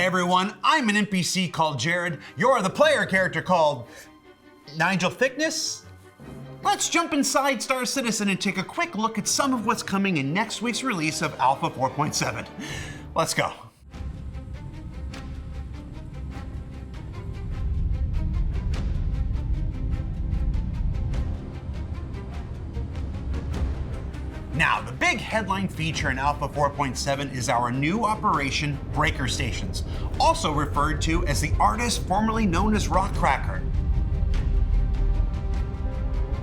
everyone, I'm an NPC called Jared. You're the player character called Nigel Thickness? Let's jump inside Star Citizen and take a quick look at some of what's coming in next week's release of Alpha 4.7. Let's go. Now, the big headline feature in Alpha 4.7 is our new operation, Breaker Stations, also referred to as the artist formerly known as Rockcracker.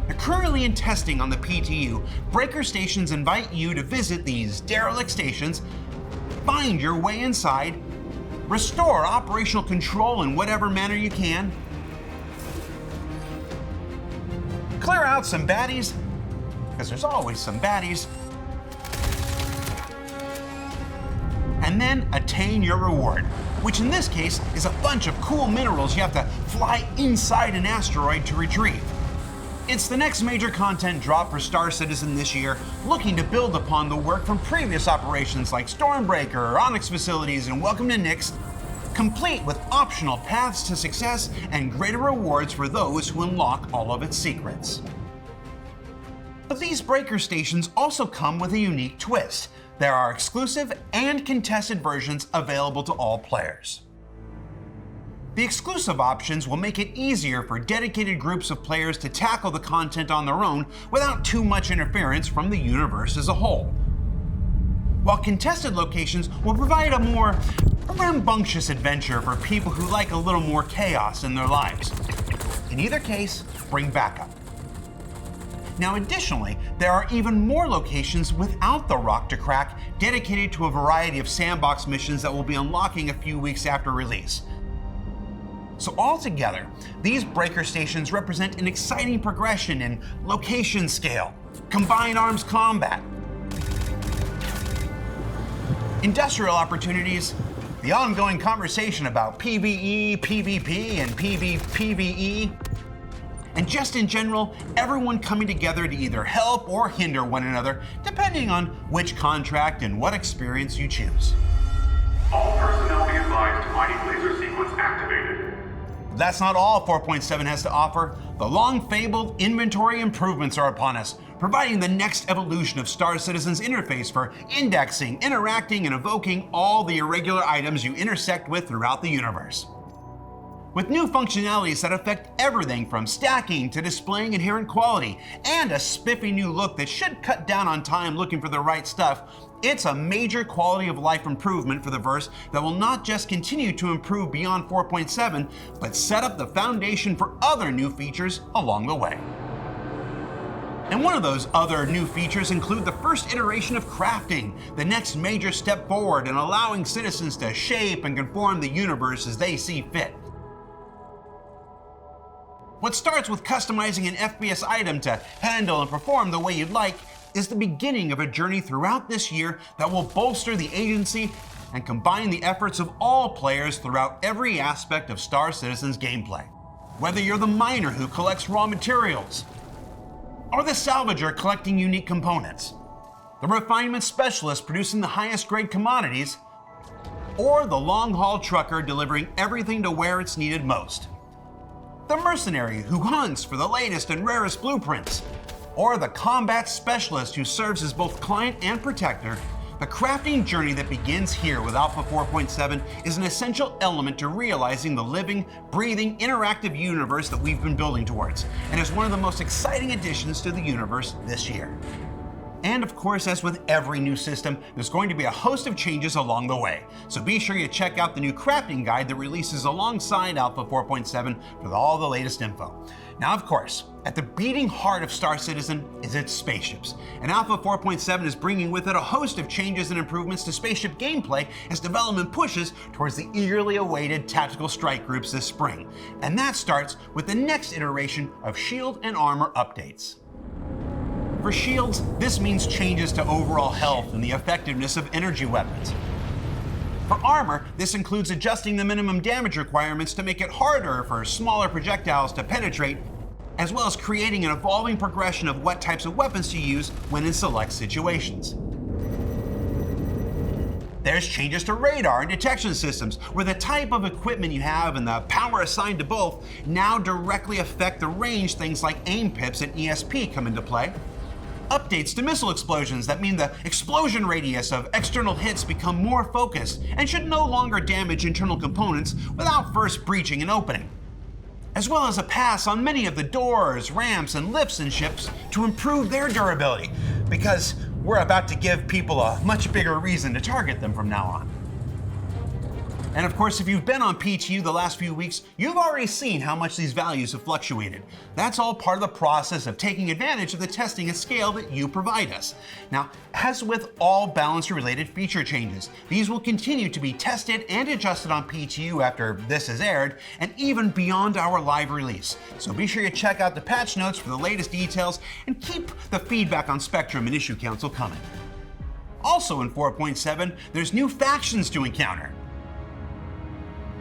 Now, currently in testing on the PTU, Breaker Stations invite you to visit these derelict stations, find your way inside, restore operational control in whatever manner you can, clear out some baddies, because there's always some baddies, and then attain your reward, which in this case is a bunch of cool minerals you have to fly inside an asteroid to retrieve. It's the next major content drop for Star Citizen this year, looking to build upon the work from previous operations like Stormbreaker, Onyx Facilities, and Welcome to Nyx, complete with optional paths to success and greater rewards for those who unlock all of its secrets. But these Breaker Stations also come with a unique twist. There are exclusive and contested versions available to all players. The exclusive options will make it easier for dedicated groups of players to tackle the content on their own without too much interference from the universe as a whole. While contested locations will provide a more rambunctious adventure for people who like a little more chaos in their lives. In either case, bring backup. Now additionally, there are even more locations without the Rock to Crack dedicated to a variety of sandbox missions that will be unlocking a few weeks after release. So altogether, these Breaker Stations represent an exciting progression in location scale, combined arms combat, industrial opportunities, the ongoing conversation about PvE, PvP, and PvPvE, and just in general, everyone coming together to either help or hinder one another, depending on which contract and what experience you choose. All personnel be advised, mining laser sequence activated. That's not all 4.7 has to offer. The long-fabled inventory improvements are upon us, providing the next evolution of Star Citizen's interface for indexing, interacting, and evoking all the irregular items you intersect with throughout the universe. With new functionalities that affect everything from stacking to displaying inherent quality, and a spiffy new look that should cut down on time looking for the right stuff, it's a major quality of life improvement for the verse that will not just continue to improve beyond 4.7, but set up the foundation for other new features along the way. And one of those other new features include the first iteration of crafting, the next major step forward in allowing citizens to shape and conform the universe as they see fit. What starts with customizing an FPS item to handle and perform the way you'd like is the beginning of a journey throughout this year that will bolster the agency and combine the efforts of all players throughout every aspect of Star Citizen's gameplay. Whether you're the miner who collects raw materials, or the salvager collecting unique components, the refinement specialist producing the highest grade commodities, or the long-haul trucker delivering everything to where it's needed most. The mercenary who hunts for the latest and rarest blueprints, or the combat specialist who serves as both client and protector, the crafting journey that begins here with Alpha 4.7 is an essential element to realizing the living, breathing, interactive universe that we've been building towards, and is one of the most exciting additions to the universe this year. And of course, as with every new system, there's going to be a host of changes along the way. So be sure you check out the new crafting guide that releases alongside Alpha 4.7 with all the latest info. Now, of course, at the beating heart of Star Citizen is its spaceships. And Alpha 4.7 is bringing with it a host of changes and improvements to spaceship gameplay as development pushes towards the eagerly awaited tactical strike groups this spring. And that starts with the next iteration of shield and armor updates. For shields, this means changes to overall health and the effectiveness of energy weapons. For armor, this includes adjusting the minimum damage requirements to make it harder for smaller projectiles to penetrate, as well as creating an evolving progression of what types of weapons to use when in select situations. There's changes to radar and detection systems, where the type of equipment you have and the power assigned to both now directly affect the range. Things like aim pips and ESP come into play. Updates to missile explosions that mean the explosion radius of external hits become more focused and should no longer damage internal components without first breaching an opening. As well as a pass on many of the doors, ramps, and lifts in ships to improve their durability, because we're about to give people a much bigger reason to target them from now on. And of course, if you've been on PTU the last few weeks, you've already seen how much these values have fluctuated. That's all part of the process of taking advantage of the testing at scale that you provide us. Now, as with all balance-related feature changes, these will continue to be tested and adjusted on PTU after this is aired, and even beyond our live release. So be sure you check out the patch notes for the latest details, and keep the feedback on Spectrum and Issue Council coming. Also in 4.7, there's new factions to encounter,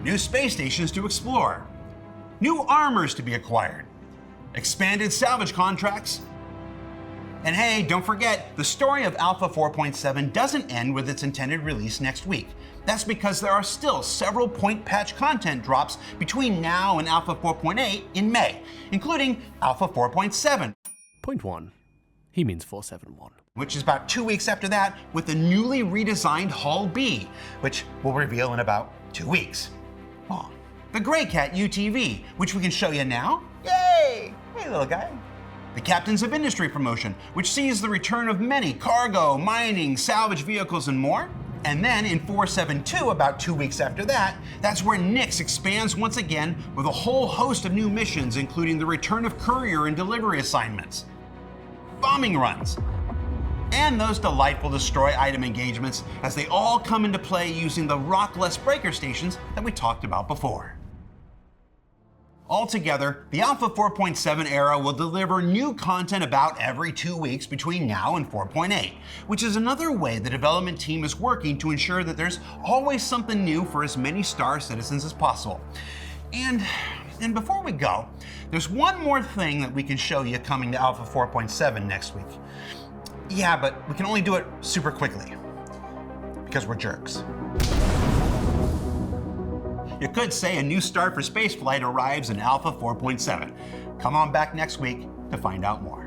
new space stations to explore, new armors to be acquired, expanded salvage contracts, and hey, don't forget, the story of Alpha 4.7 doesn't end with its intended release next week. That's because there are still several point patch content drops between now and Alpha 4.8 in May, including Alpha 4.7. Point 1. He means 471. Which is about 2 weeks after that, with the newly redesigned Hull B, which we'll reveal in about 2 weeks. Oh, the Grey Cat UTV, which we can show you now. Yay! Hey, little guy. The Captains of Industry promotion, which sees the return of many cargo, mining, salvage vehicles, and more. And then in 4.7.2, about 2 weeks after that, that's where Nyx expands once again with a whole host of new missions, including the return of courier and delivery assignments, bombing runs, and those delightful destroy item engagements as they all come into play using the rockless breaker stations that we talked about before. Altogether, the Alpha 4.7 era will deliver new content about every 2 weeks between now and 4.8, which is another way the development team is working to ensure that there's always something new for as many Star citizens as possible. And before we go, there's one more thing that we can show you coming to Alpha 4.7 next week. Yeah, but we can only do it super quickly, because we're jerks. You could say a new start for spaceflight arrives in Alpha 4.7. Come on back next week to find out more.